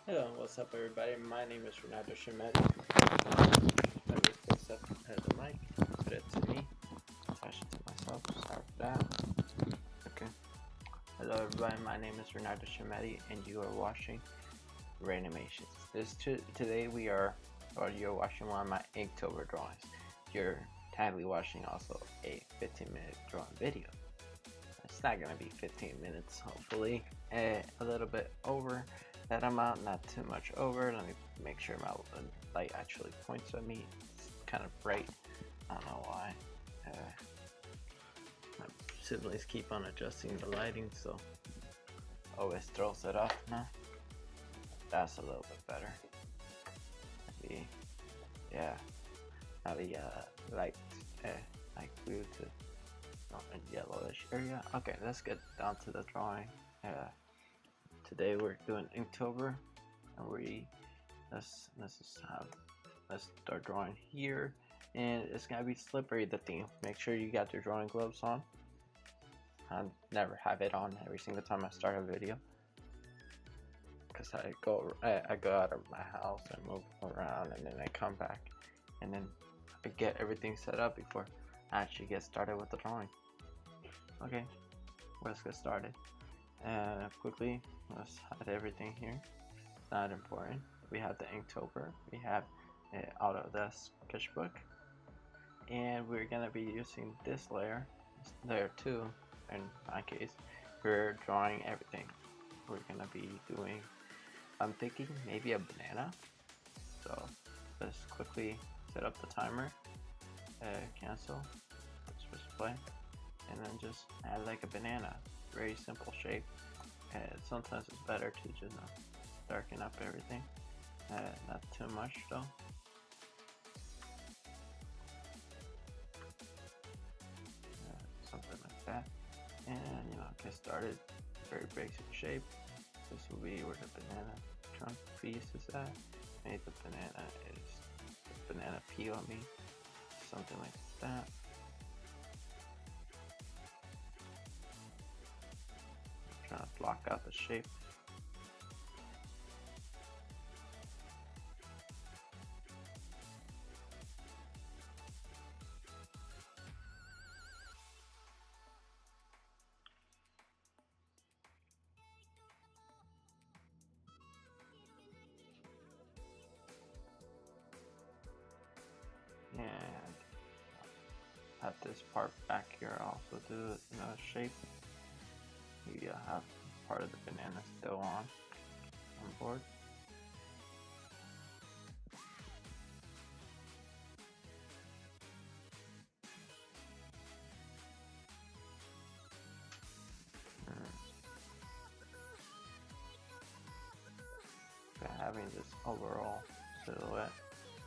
Hello, what's up everybody? My name is Reynaldo Schelmetty. Let me fix up the mic, put it to me, attach it to myself, start that. Okay. Hello everybody, my name is Reynaldo Schelmetty and you are watching Reynamations. Today you're watching one of my Inktober drawings. You're kindly watching also a 15-minute drawing video. It's not going to be 15 minutes, hopefully. A little bit over that amount, not too much over. Let me make sure my light actually points at me. It's kind of bright. I don't know why. My siblings keep on adjusting the lighting, so always throws it off now. That's a little bit better. Maybe, yeah. Now the light blue to yellowish area. Okay, let's get down to the drawing. Today we're doing Inktober, and let's start drawing here, and it's gonna be slippery, the theme. Make sure you got your drawing gloves on. I never have it on every single time I start a video, because I go out of my house and move around, and then I come back, and then I get everything set up before I actually get started with the drawing. Okay, let's get started. Quickly, let's hide everything here. Not important. We have the Inktober. We have Autodesk sketchbook, and we're gonna be using this layer 2. In my case, we're drawing everything. We're gonna be doing, I'm thinking maybe a banana. So let's quickly set up the timer, cancel, let's play, and then just add like a banana. Very simple shape. Sometimes it's better to just darken up everything. Not too much though. Something like that. And get started. Very basic shape. This will be where the banana trunk piece is at. Maybe the banana peel on me. Something like that. Trying to block out the shape. And have this part back here also do shape. You have part of the banana still on board. Having this overall silhouette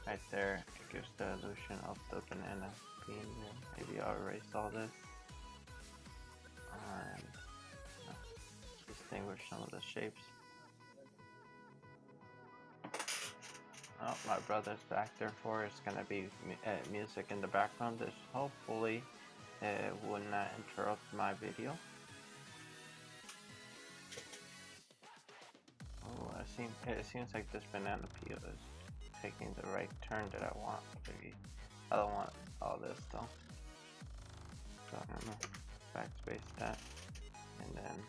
right there, it gives the illusion of the banana being there. Maybe I already saw this. And distinguish some of the shapes. Oh, my brother's back there for it's gonna be music in the background. This hopefully will not interrupt my video. Oh, it seems like this banana peel is taking the right turn that I want. Maybe I don't want all this though. So I'm gonna backspace that, and then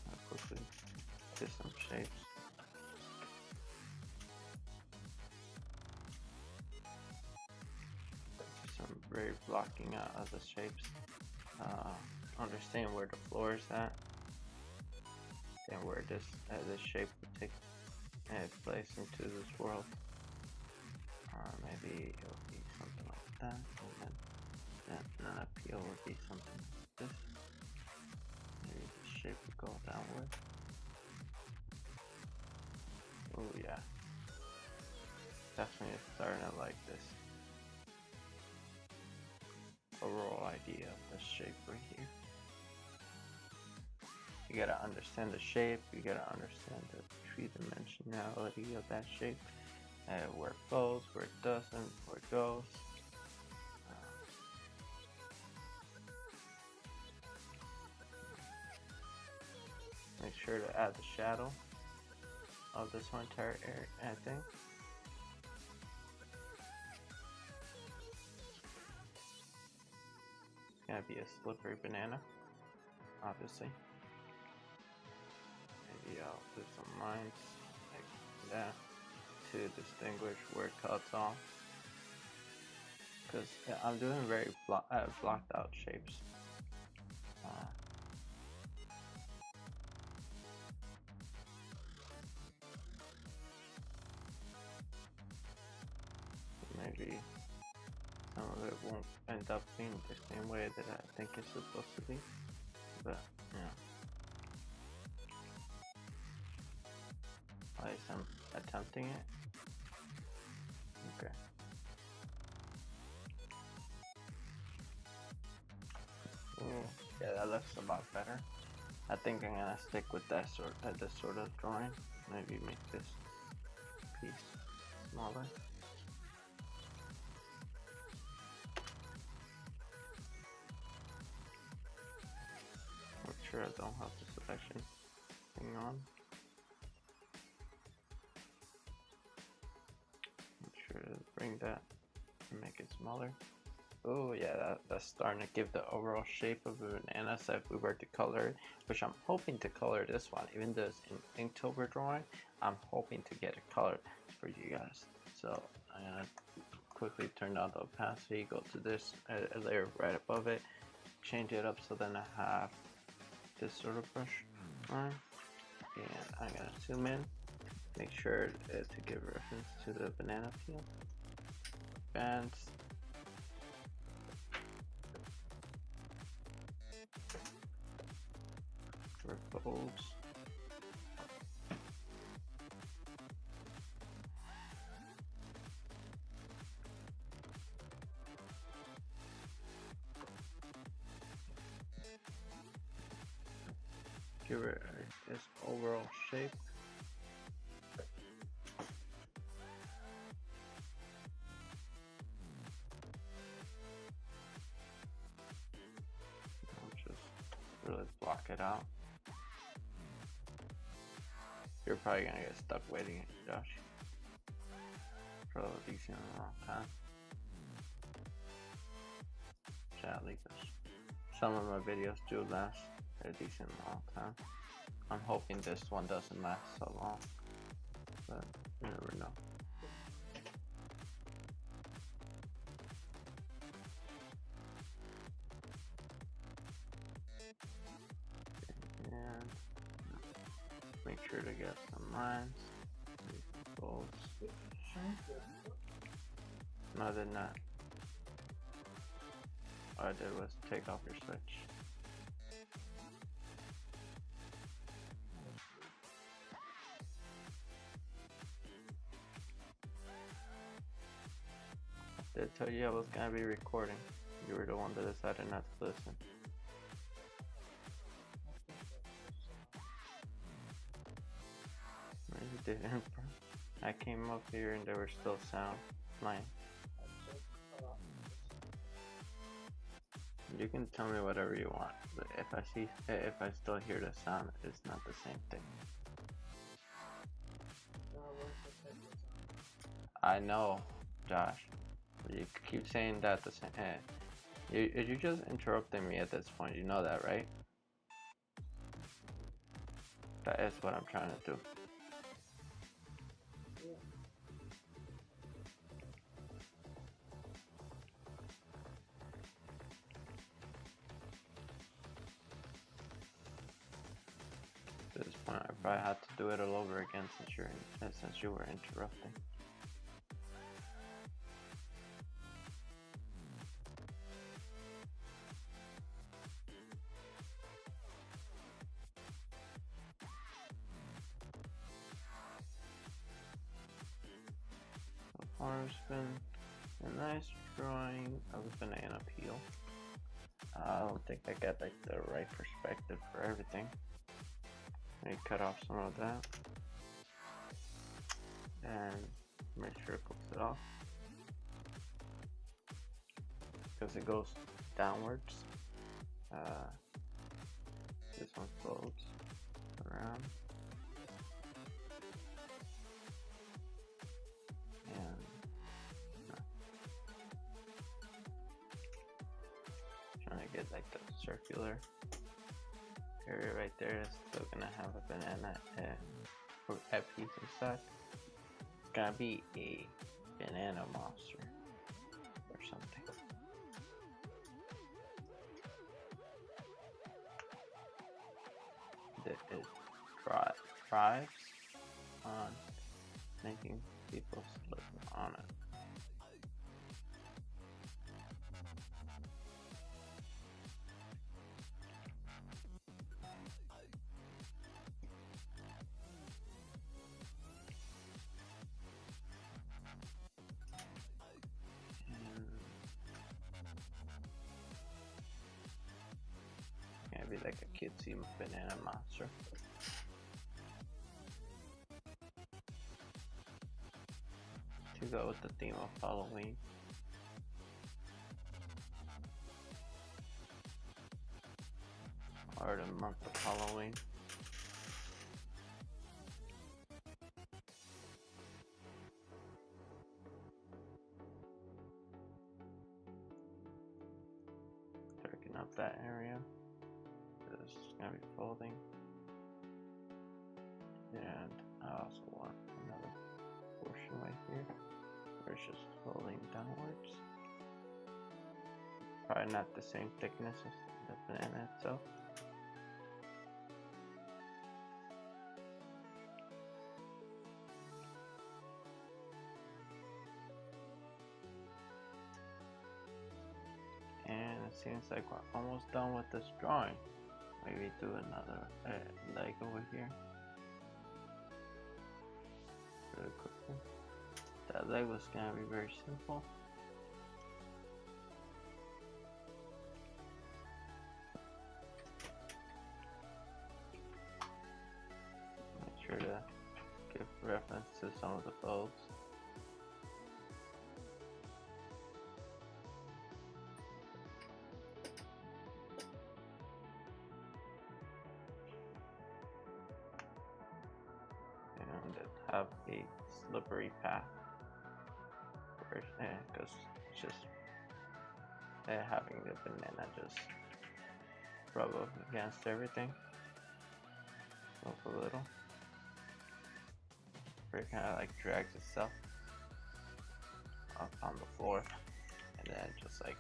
I'll quickly do some shapes. Some very blocking out of the shapes. Understand where the floor is at, and where this shape would take place into this world. Maybe it would be something like that, and then that banana peel would be something like this. Maybe the shape would go downward. Oh yeah, definitely starting to like this overall idea of this shape right here. You gotta understand the shape, you gotta understand the three-dimensionality of that shape, where it goes, where it doesn't, where it goes. Make sure to add the shadow of this whole entire area, I think. It's gonna be a slippery banana, obviously. Maybe I'll put some lines like that to distinguish where it cuts off. Because I'm doing very blocked out shapes. Maybe some of it won't end up being the same way that I think it's supposed to be, but yeah. At least I'm attempting it. Okay. Ooh, yeah, that looks a lot better. I think I'm gonna stick with that this sort of drawing. Maybe make this piece smaller. Make sure I don't have the selection thing on. Make sure to bring that and make it smaller. Oh yeah, that's starting to give the overall shape of a banana. So if we were to color it, which I'm hoping to color this one, even though it's in Inktober drawing, I'm hoping to get it colored for you guys. So I'm gonna quickly turn down the opacity, go to this a layer right above it, change it up so then I have this sort of brush line, and I'm gonna zoom in, make sure to give reference to the banana peel, bands, for folds, give it this overall shape. I'll just really block it out. You're probably gonna get stuck waiting, Josh, for a decent amount of time. Sadly, because some of my videos do last a decent amount of time. I'm hoping this one doesn't last so long, but you never know. And make sure to get some lines, some folds. No, they're not. All I did was take off your switch. I did tell you I was gonna be recording. You were the one that decided not to listen. Maybe you didn't. I came up here and there were still sound flying. You can tell me whatever you want, but if I still hear the sound, it's not the same thing. I know, Josh. You keep saying that the same. You just interrupting me at this point. You know that, right? That is what I'm trying to do. At this point, I probably had to do it all over again since you were interrupting. So far, it's been a nice drawing of a banana peel. I don't think I got like the right perspective for everything. Let me cut off some of that and make sure it cooks it off because it goes downwards. This one folds around. trying to get like the circular area right there. It's still gonna have a banana and piece inside. It's gonna be a banana monster or something. That it thrives on making people slip on it. Be like a cutesy banana monster. To go with the theme of Halloween. Or the month of Halloween. Darken up that area. It's gonna be folding, and I also want another portion right here where it's just folding downwards. Probably not the same thickness as the banana itself. And it seems like we're almost done with this drawing. Maybe do another leg over here really quickly. That leg was gonna be very simple. Make sure to give reference to some of the folds. Have a slippery path because it's just having the banana just rub up against everything a little, where it kind of like drags itself up on the floor and then just like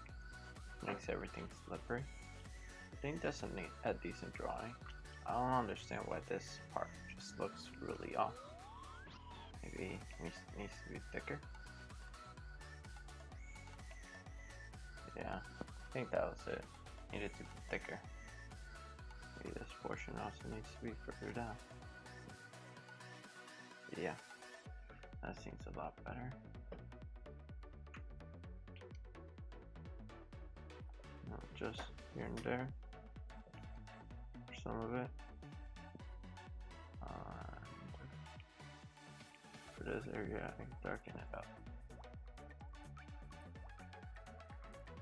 makes everything slippery. I think that's a decent drawing. I don't understand why this part just looks really off. Maybe it needs to be thicker. Yeah, I think that was it. Needed to be thicker. Maybe this portion also needs to be further down. Yeah, that seems a lot better. No, just here and there. Some of it. For this area, I can darken it up.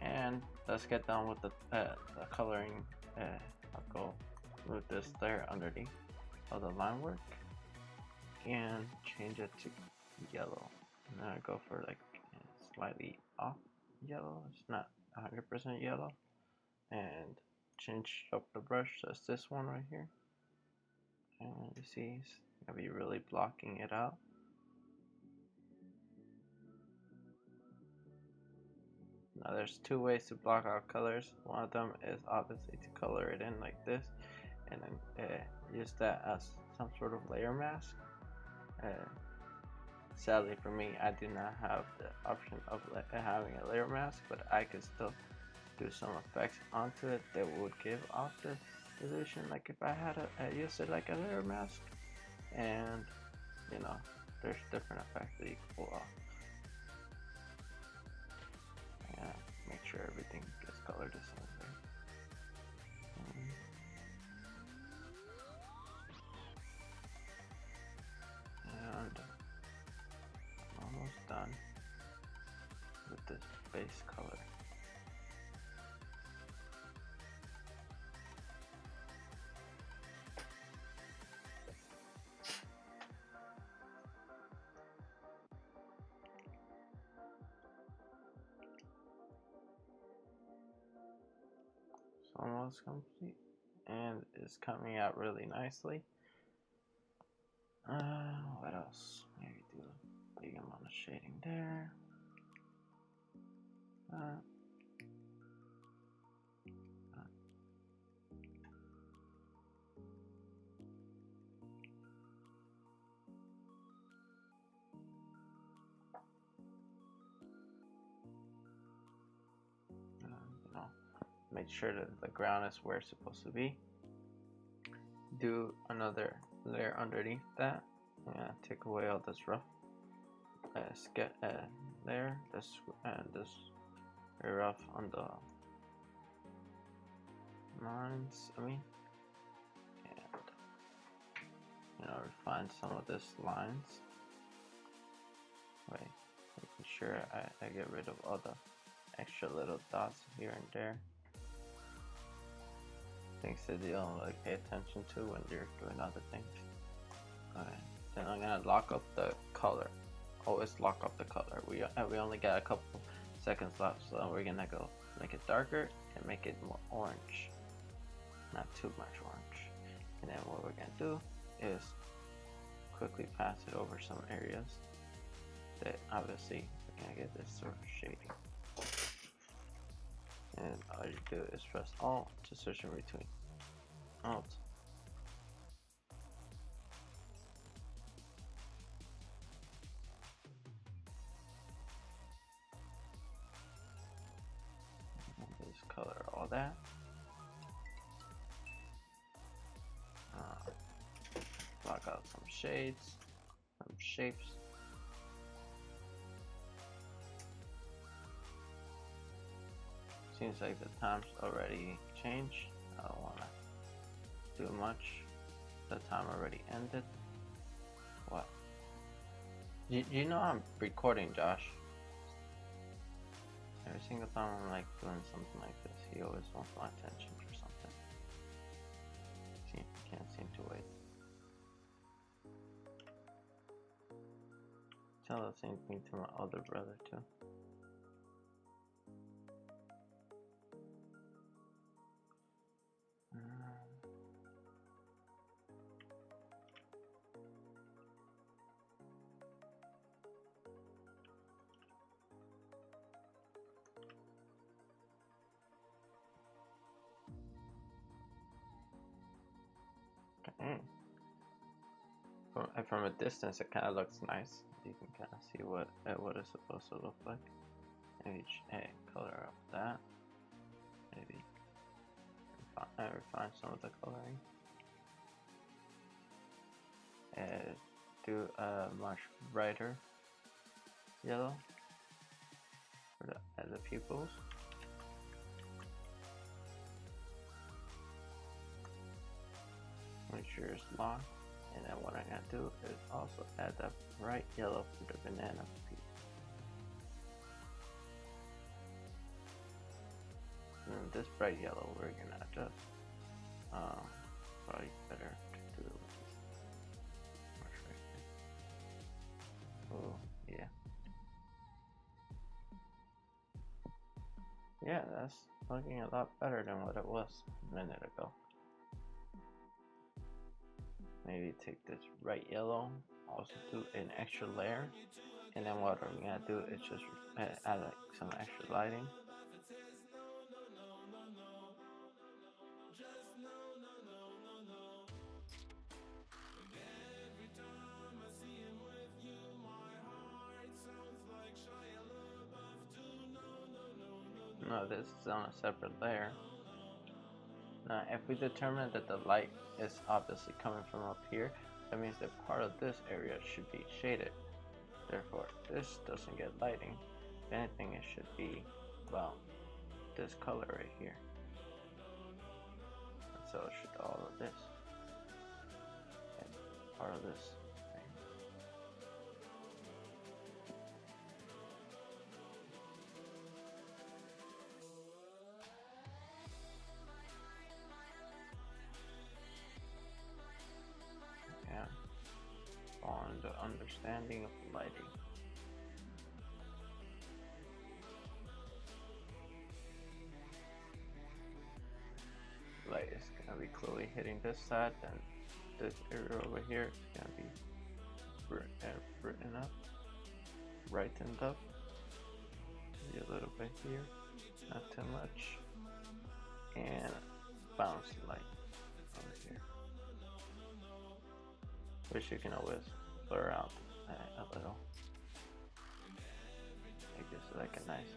And let's get down with the coloring. I'll go with this layer underneath of the line work and change it to yellow. And then I go for like slightly off yellow. It's not 100% yellow. And change up the brush, so it's this one right here. And you see, it's gonna be really blocking it out. Now there's two ways to block out colors. One of them is obviously to color it in like this and then use that as some sort of layer mask. Sadly for me, I do not have the option of having a layer mask, but I could still do some effects onto it that would give off the illusion like if I had used it like a layer mask. And you know, there's different effects that you can pull off. Make sure everything gets colored the same way. And I'm almost done with this base color. almost complete, and it's coming out really nicely. What else? Maybe do a big amount of shading there. Make sure that the ground is where it's supposed to be. Do another layer underneath that. Take away all this rough layer. This very rough on the lines. And refine some of these lines. Making sure I get rid of all the extra little dots here and there. Things that you don't like pay attention to when you're doing other things. Alright, then I'm gonna lock up the color. Always lock up the color. We only got a couple seconds left, so we're gonna go make it darker and make it more orange. Not too much orange. And then what we're gonna do is quickly pass it over some areas that obviously we're gonna get this sort of shading. And all you do is press Alt to switch in between. Alt. Just color all that. Block out some shades, some shapes. Seems like the time's already changed. I don't want to do much. The time already ended. What? You know I'm recording, Josh. Every single time I'm like doing something like this, he always wants my attention for something. See, can't seem to wait. Tell the same thing to my other brother too. From a distance, it kind of looks nice. You can kind of see what it's supposed to look like. Maybe color up that. Maybe refine some of the coloring. And do a much brighter yellow for the pupils. Make sure it's locked. And then what I'm gonna do is also add that bright yellow for the banana piece. And this bright yellow we're gonna adjust. Probably better to do it with this brush right here. Oh yeah. Yeah, that's looking a lot better than what it was a minute ago. Maybe take this bright yellow, also do an extra layer, and then what I'm gonna do is just add like some extra lighting. No, this is on a separate layer. Now, if we determine that the light is obviously coming from up here, that means that part of this area should be shaded. Therefore, this doesn't get lighting. If anything, it should be, well, this color right here. And so it should all of this. And part of this. On the understanding of lighting. clearly hitting this side, then this area over here is gonna be written up, brightened up. Maybe a little bit here, not too much, and bounce light over here, which you can always blur out a little. It gives it like a nice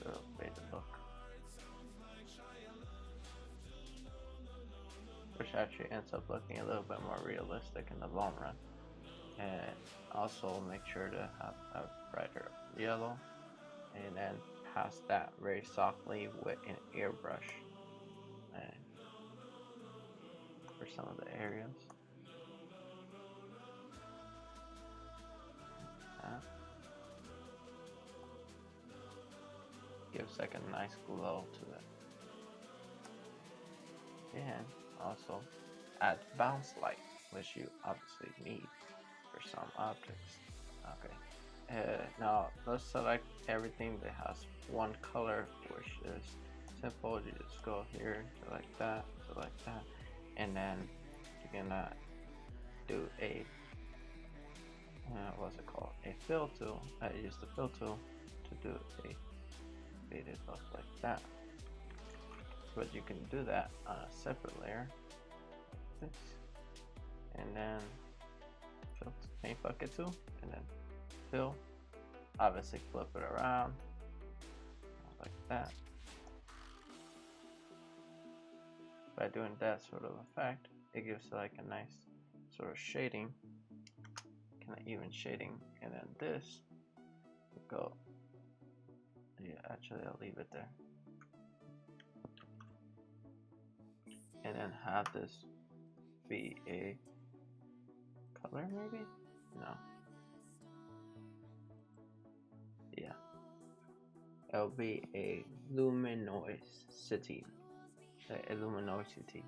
sort of faded look, which actually ends up looking a little bit more realistic in the long run. And also make sure to have a brighter yellow, and then pass that very softly with an airbrush for some of the areas. Gives like a nice glow to it. And also add bounce light, which you obviously need for some objects. Okay. Now let's select everything that has one color, which is simple. You just go here, select that, and then you're gonna do a what's it called? A fill tool. I use the fill tool to do a faded look like that. But you can do that on a separate layer. This, and then fill paint bucket tool, and then fill. Obviously, flip it around like that. By doing that sort of effect, it gives like a nice sort of shading, kind of even shading. And then this will go. Yeah, actually, I'll leave it there. And then have this be a color, maybe? No. Yeah. It'll be a luminosity. A luminosity.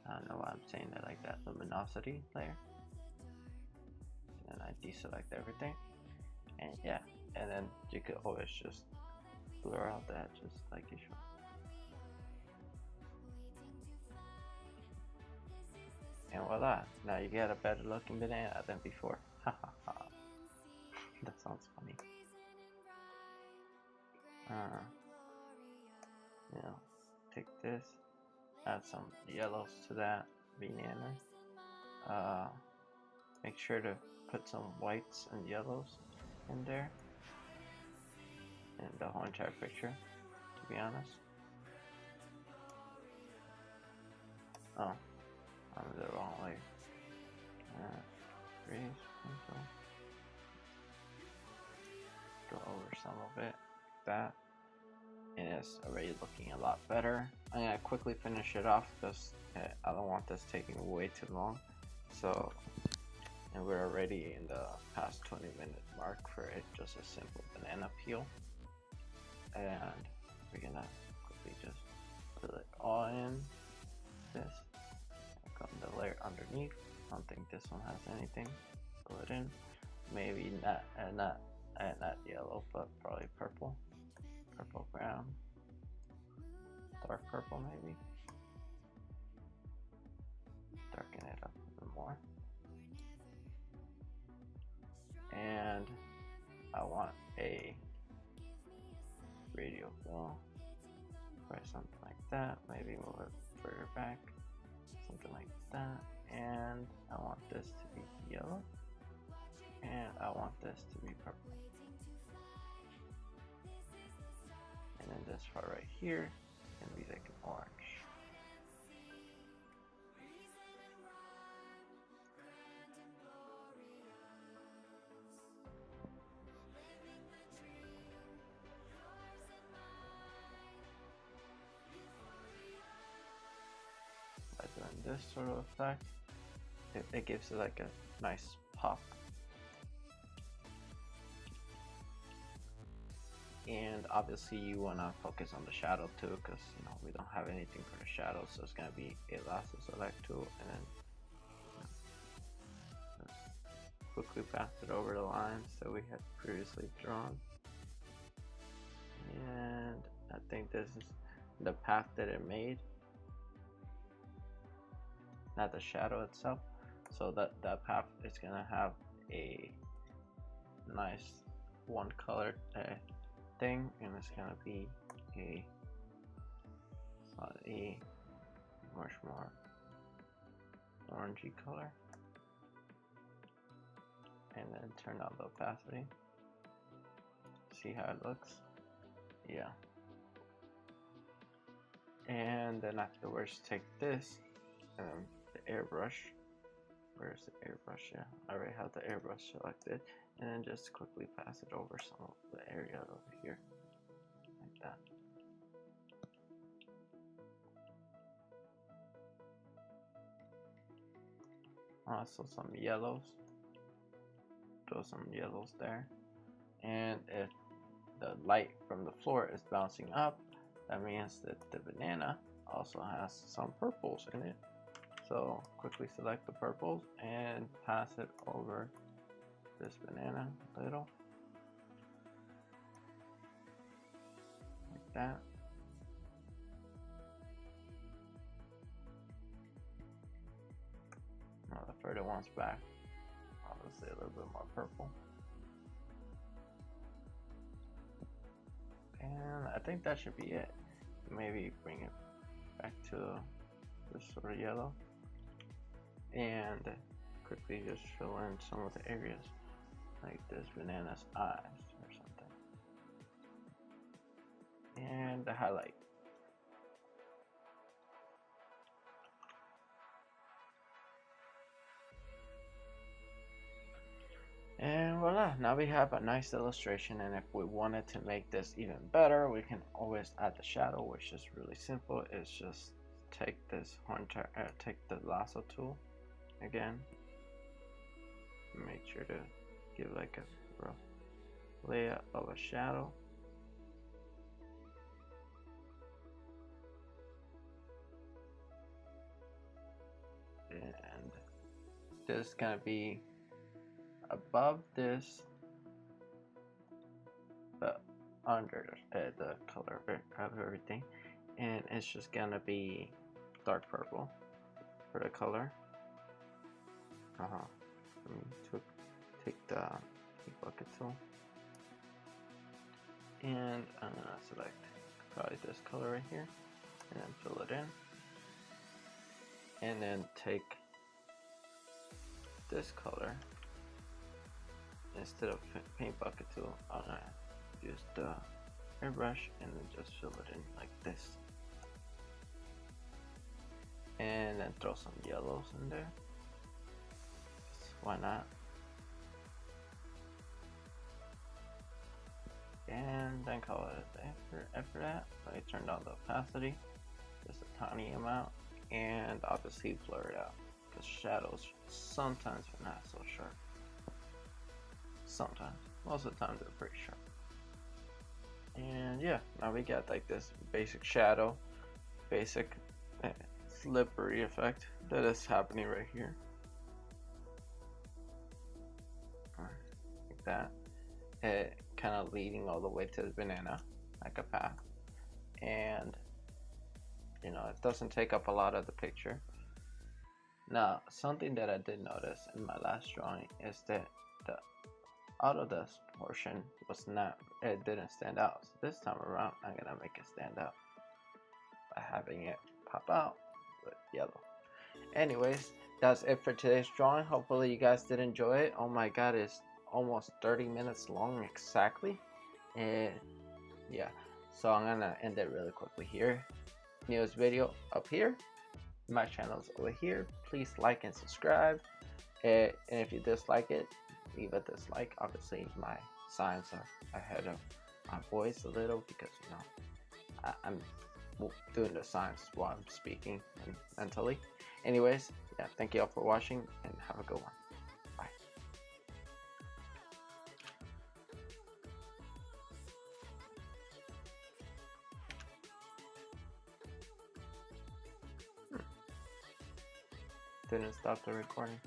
I don't know why I'm saying that like that. Luminosity layer. And then I deselect everything. And yeah. And then you could always just blur out the edges like usual. And voila, now you get a better looking banana than before. That sounds funny. You know, take this, add some yellows to that banana. Make sure to put some whites and yellows in there, in the whole entire picture, to be honest. Oh, I'm the wrong way. Go over some of it, like that, and it's already looking a lot better. I'm gonna quickly finish it off because I don't want this taking way too long. So, and we're already in the past 20-minute mark for it, just a simple banana peel. And we're gonna quickly just fill it all in. This, come the layer underneath. I don't think this one has anything. Fill it in. Maybe not yellow, but probably purple, brown, dark purple maybe. Darken it up a bit more. And I want a radial fill, or something like that. Maybe move it further back, something like that. And I want this to be yellow, and I want this to be purple. And then this part right here can be like an orange. By doing this sort of effect, it gives it like a nice pop. And obviously you want to focus on the shadow too, because you know we don't have anything for the shadow, so it's going to be a lasso select tool, and then just quickly pass it over the lines that we had previously drawn. And I think this is the path that it made. not the shadow itself. So that path is gonna have a nice one color thing, and it's gonna be a much more orangey color. And then turn on the opacity. See how it looks? Yeah. And then afterwards, take this the airbrush. Where's the airbrush? Yeah, I already have the airbrush selected, and then just quickly pass it over some of the area over here, like that. Also some yellows. Throw some yellows there, and if the light from the floor is bouncing up, that means that the banana also has some purples in it. So quickly select the purples and pass it over this banana a little, like that. Now the further one's back, obviously a little bit more purple. And I think that should be it. Maybe bring it back to this sort of yellow, and quickly just fill in some of the areas, like this banana's eyes or something, and the highlight. And voila, now we have a nice illustration, and if we wanted to make this even better, we can always add the shadow, which is really simple. It's just take this take the lasso tool again, make sure to give like a rough layer of a shadow, and this is gonna be above this, but under the color of everything, and it's just gonna be dark purple for the color. Let me take the bucket tool, and I'm gonna select probably this color right here, and then fill it in, and then take this color. Instead of paint bucket tool, I'm gonna use the airbrush and then just fill it in like this, and then throw some yellows in there. Why not? And then call it after that. I turn down the opacity just a tiny amount, and obviously blur it out, because shadows sometimes are not so sharp. Sometimes, most of the time they're pretty sharp. And yeah, now we got like this basic shadow, basic slippery effect that is happening right here, like that. It kind of leading all the way to the banana like a path, and you know, it doesn't take up a lot of the picture. Now, something that I did notice in my last drawing is that the Autodesk portion was not, it didn't stand out. So this time around, I'm gonna make it stand out by having it pop out with yellow. Anyways, that's it for today's drawing. Hopefully you guys did enjoy it. Oh my god, it's almost 30 minutes long exactly. And yeah, so I'm gonna end it really quickly here. Newest video up here, my channel's over here. Please like and subscribe, and if you dislike it, leave a dislike. Obviously my signs are ahead of my voice a little, because you know I'm doing the signs while I'm speaking and mentally. Anyways, yeah, thank you all for watching, and have a good one. Bye. Didn't stop the recording.